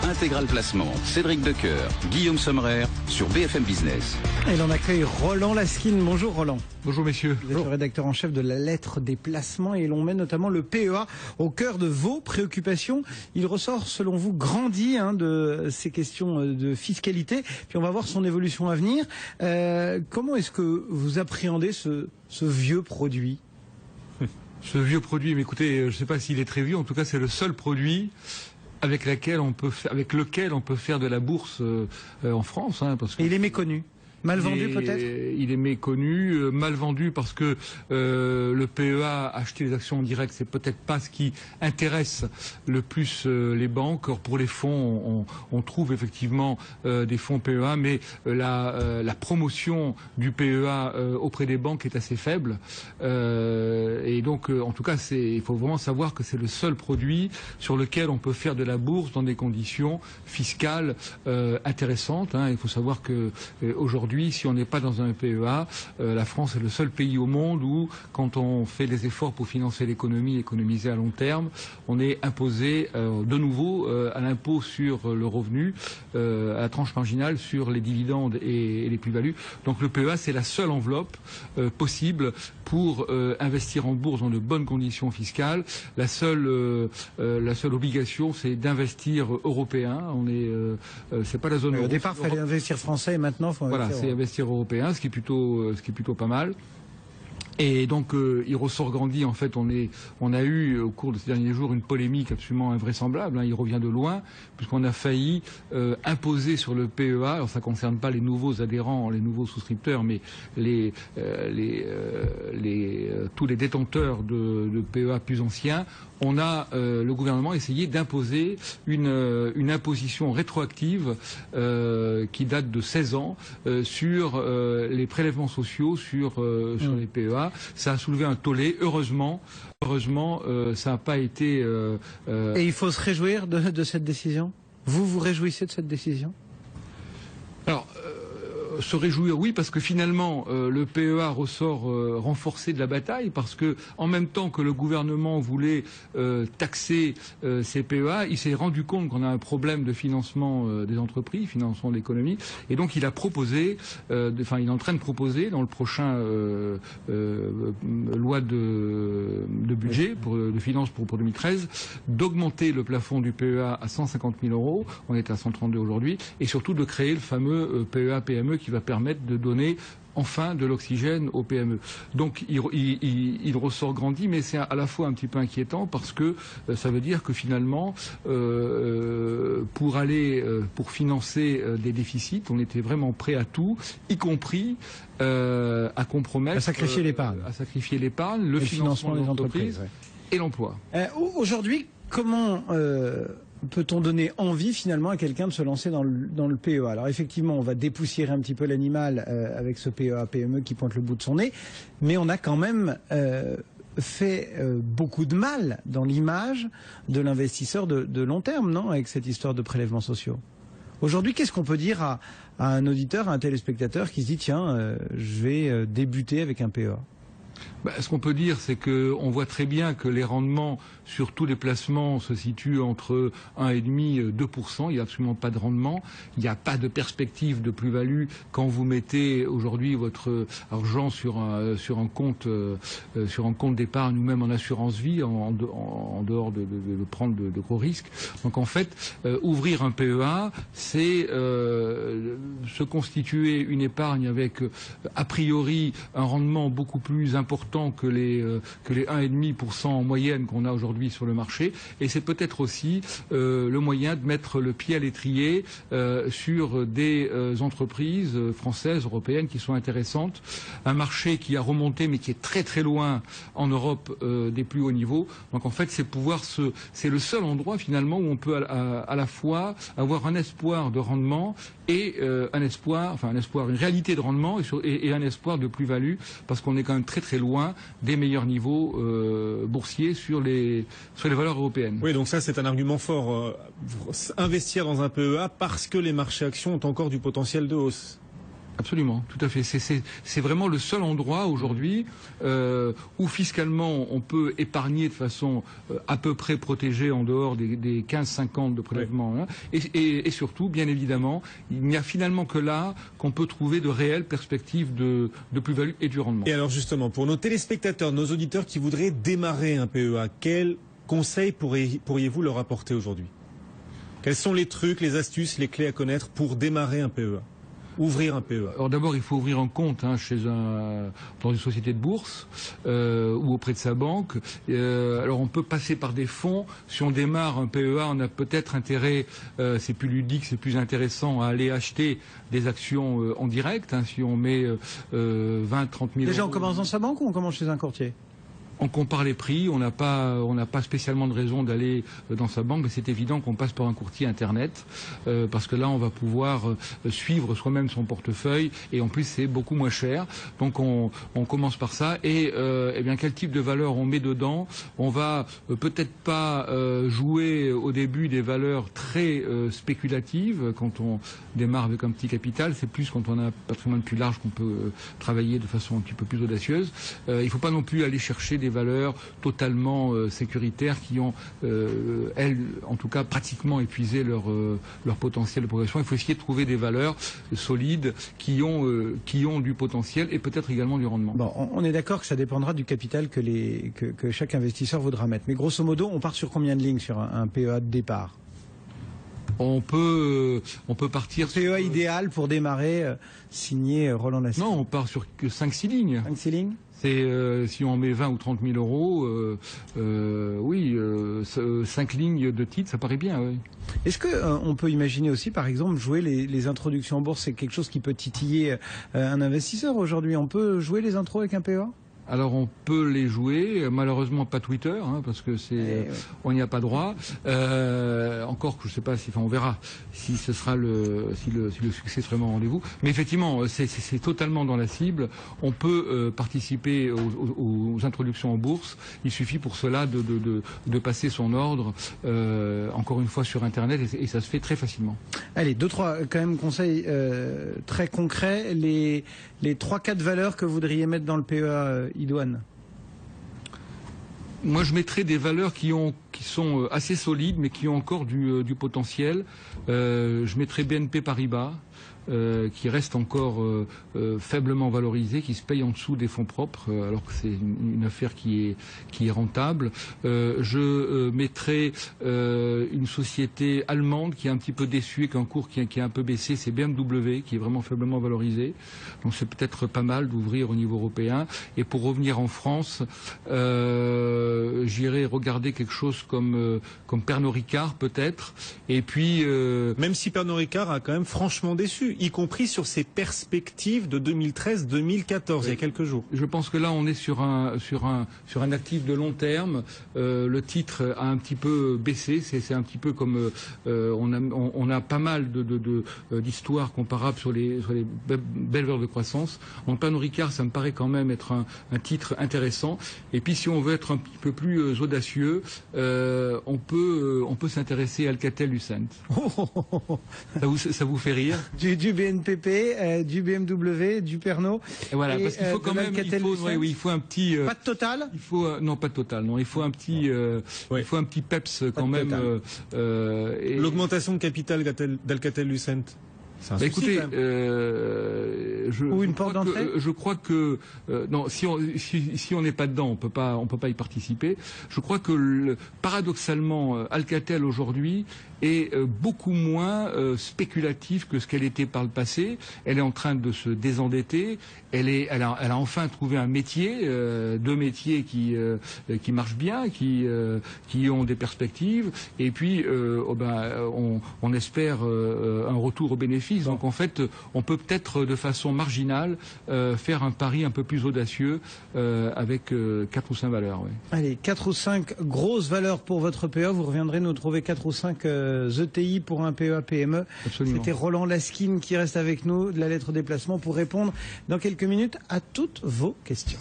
Intégral Placement, Cédric Decoeur, Guillaume Sommerer sur BFM Business. Et l'on accueille Roland Laskin. Bonjour Roland. Bonjour messieurs. Vous êtes le rédacteur en chef de la lettre des placements et l'on met notamment le PEA au cœur de vos préoccupations. Il ressort selon vous grandi de ces questions de fiscalité. Puis on va voir son évolution à venir. Comment est-ce que vous appréhendez ce vieux produit ? Ce vieux produit, mais écoutez, je ne sais pas s'il est très vieux, en tout cas c'est le seul produit avec lequel on peut faire de la bourse en France. Parce que et il est méconnu. Mal vendu peut-être ? Il est méconnu, mal vendu parce que le PEA, acheter les actions en direct, c'est peut-être pas ce qui intéresse le plus les banques. Or, pour les fonds, on trouve effectivement des fonds PEA, mais la promotion du PEA auprès des banques est assez faible. Et donc, en tout cas, il faut vraiment savoir que c'est le seul produit sur lequel on peut faire de la bourse dans des conditions fiscales intéressantes. Il faut savoir que aujourd'hui, si on n'est pas dans un PEA, la France est le seul pays au monde où, quand on fait des efforts pour financer l'économie, économiser à long terme, on est imposé de nouveau à l'impôt sur le revenu, à la tranche marginale sur les dividendes et les plus-values. Donc le PEA, c'est la seule enveloppe possible pour investir en bourse dans de bonnes conditions fiscales. La seule obligation, c'est d'investir européen. C'est pas la zone euro. Au départ, il fallait investir français et maintenant, il faut investir c'est investir européen, ce qui est plutôt pas mal. Et donc, il ressort grandi. En fait, on a eu au cours de ces derniers jours une polémique absolument invraisemblable. Il revient de loin, puisqu'on a failli imposer sur le PEA. Alors, ça concerne pas les nouveaux adhérents, les nouveaux souscripteurs, mais tous les détenteurs de PEA plus anciens. Le gouvernement a essayé d'imposer une imposition rétroactive qui date de 16 ans sur les prélèvements sociaux sur les PEA. Ça a soulevé un tollé. Heureusement, ça n'a pas été... Et il faut se réjouir de cette décision ? Vous vous réjouissez de cette décision ? Alors, se réjouir, oui, parce que finalement, le PEA ressort renforcé de la bataille, parce que en même temps que le gouvernement voulait taxer ces PEA, il s'est rendu compte qu'on a un problème de financement des entreprises, financement de l'économie, et donc il a proposé, il est en train de proposer dans le prochain loi de budget de finances pour 2013, d'augmenter le plafond du PEA à 150 000 €, on est à 132 aujourd'hui, et surtout de créer le fameux PEA-PME qui va permettre de donner enfin de l'oxygène aux PME. Donc il ressort grandi, mais c'est à la fois un petit peu inquiétant parce que ça veut dire que finalement, pour financer des déficits, on était vraiment prêt à tout, y compris à compromettre, à sacrifier l'épargne, le financement des entreprises et l'emploi. Aujourd'hui, comment peut-on donner envie finalement à quelqu'un de se lancer dans le PEA ? Alors effectivement, on va dépoussiérer un petit peu l'animal avec ce PEA-PME qui pointe le bout de son nez, mais on a quand même fait beaucoup de mal dans l'image de l'investisseur de long terme, non, avec cette histoire de prélèvements sociaux. Aujourd'hui, qu'est-ce qu'on peut dire à un auditeur, à un téléspectateur qui se dit tiens, je vais débuter avec un PEA ? Ce qu'on peut dire, c'est qu'on voit très bien que les rendements sur tous les placements se situent entre 1,5 et 2%. Il n'y a absolument pas de rendement. Il n'y a pas de perspective de plus-value quand vous mettez aujourd'hui votre argent sur un compte d'épargne ou même en assurance vie, en dehors de prendre de gros risques. Donc en fait, ouvrir un PEA, c'est se constituer une épargne avec a priori un rendement beaucoup plus important que les 1,5% en moyenne qu'on a aujourd'hui sur le marché, et c'est peut-être aussi le moyen de mettre le pied à l'étrier sur des entreprises françaises, européennes qui sont intéressantes, un marché qui a remonté mais qui est très très loin en Europe des plus hauts niveaux. Donc en fait c'est le seul endroit finalement où on peut à la fois avoir un espoir de rendement et une réalité de rendement et un espoir de plus-value, parce qu'on est quand même très très loin des meilleurs niveaux boursiers sur les valeurs européennes. Oui, donc ça c'est un argument fort. Investir dans un PEA parce que les marchés actions ont encore du potentiel de hausse. Absolument, tout à fait. C'est vraiment le seul endroit aujourd'hui où fiscalement on peut épargner de façon à peu près protégée en dehors des 15-50 de prélèvement. Hein. Et surtout, bien évidemment, il n'y a finalement que là qu'on peut trouver de réelles perspectives de plus-value et du rendement. Et alors justement, pour nos téléspectateurs, nos auditeurs qui voudraient démarrer un PEA, quels conseils pourriez-vous leur apporter aujourd'hui? Quels sont les trucs, les astuces, les clés à connaître pour démarrer un PEA? Ouvrir un PEA. Alors d'abord, il faut ouvrir un compte dans une société de bourse ou auprès de sa banque. Alors on peut passer par des fonds. Si on démarre un PEA, on a peut-être intérêt, c'est plus ludique, c'est plus intéressant, à aller acheter des actions en direct. Hein, si on met 20-30 000 Déjà, euros. on commence dans sa banque ou on commence chez un courtier? On compare les prix, on n'a pas spécialement de raison d'aller dans sa banque, mais c'est évident qu'on passe par un courtier internet, parce que là on va pouvoir suivre soi-même son portefeuille, et en plus c'est beaucoup moins cher. Donc on commence par ça, et eh bien quel type de valeur on met dedans? On va peut-être pas jouer au début des valeurs très spéculatives quand on démarre avec un petit capital. C'est plus quand on a un patrimoine plus large qu'on peut travailler de façon un petit peu plus audacieuse. Il ne faut pas non plus aller chercher des valeurs totalement sécuritaires qui ont, elles, en tout cas, pratiquement épuisé leur potentiel de progression. Il faut essayer de trouver des valeurs solides qui ont du potentiel et peut-être également du rendement. Bon, on est d'accord que ça dépendra du capital que chaque investisseur voudra mettre. Mais grosso modo, on part sur combien de lignes sur un PEA de départ? On peut partir PEA sur... idéal pour démarrer, signé Roland Laskin. Non, on part sur 5-6 lignes. 5-6 lignes? C'est si on met 20 ou 30 000 euros, oui, 5 lignes de titres, ça paraît bien. Oui. Est-ce que on peut imaginer aussi, par exemple, jouer les introductions en bourse? C'est quelque chose qui peut titiller un investisseur aujourd'hui. On peut jouer les intros avec un PEA? Alors on peut les jouer, malheureusement pas Twitter, hein, parce que on n'y a pas droit. Encore que je sais pas si, enfin on verra si ce sera si le succès sera vraiment au rendez-vous. Mais effectivement, c'est totalement dans la cible. On peut participer aux introductions en bourse. Il suffit pour cela de passer son ordre, encore une fois sur Internet, et ça se fait très facilement. Allez, 2-3 quand même conseils très concrets. Les 3-4 valeurs que vous voudriez mettre dans le PEA, Idoine? Moi, je mettrais des valeurs qui sont assez solides, mais qui ont encore du potentiel. Je mettrais BNP Paribas, qui reste encore faiblement valorisé, qui se paye en dessous des fonds propres, alors que c'est une affaire qui est rentable. Je mettrai une société allemande qui est un petit peu déçue et qu'un cours qui a un peu baissé, c'est BMW, qui est vraiment faiblement valorisé. Donc c'est peut-être pas mal d'ouvrir au niveau européen. Et pour revenir en France, j'irai regarder quelque chose comme Pernod Ricard peut-être. Et puis même si Pernod Ricard a quand même franchement déçu, y compris sur ses perspectives de 2013-2014, il y a quelques jours. Je pense que là, on est sur un actif de long terme. Le titre a un petit peu baissé. C'est un petit peu comme on a pas mal d'histoires comparables sur les belles valeurs de croissance. En Pernod Ricard, ça me paraît quand même être un titre intéressant. Et puis, si on veut être un petit peu plus audacieux, on peut s'intéresser à Alcatel-Lucent. Ça vous fait rire? Du BNPP, du BMW, du Pernod. Et voilà, parce qu'il faut quand même, il faut un petit. Pas de Total. Il faut non, pas de Total. Non, il faut un petit, il faut un petit peps quand même. L'augmentation de capital d'Alcatel-Lucent. Écoutez, ou une porte d'entrée. Je crois que non, si on n'est pas dedans, on peut pas y participer. Je crois que paradoxalement, Alcatel aujourd'hui est beaucoup moins spéculative que ce qu'elle était par le passé. Elle est en train de se désendetter. Elle a enfin trouvé un métier, deux métiers qui marchent bien, qui ont des perspectives. Et puis, on espère un retour au bénéfice. Donc en fait, on peut peut-être de façon marginale faire un pari un peu plus audacieux avec 4 ou 5 valeurs. Oui. Allez, 4 ou 5 grosses valeurs pour votre PEA. Vous reviendrez nous trouver 4 ou 5 ETI pour un PEA PME. Absolument. C'était Roland Laskin qui reste avec nous de la lettre déplacement pour répondre dans quelques minutes à toutes vos questions.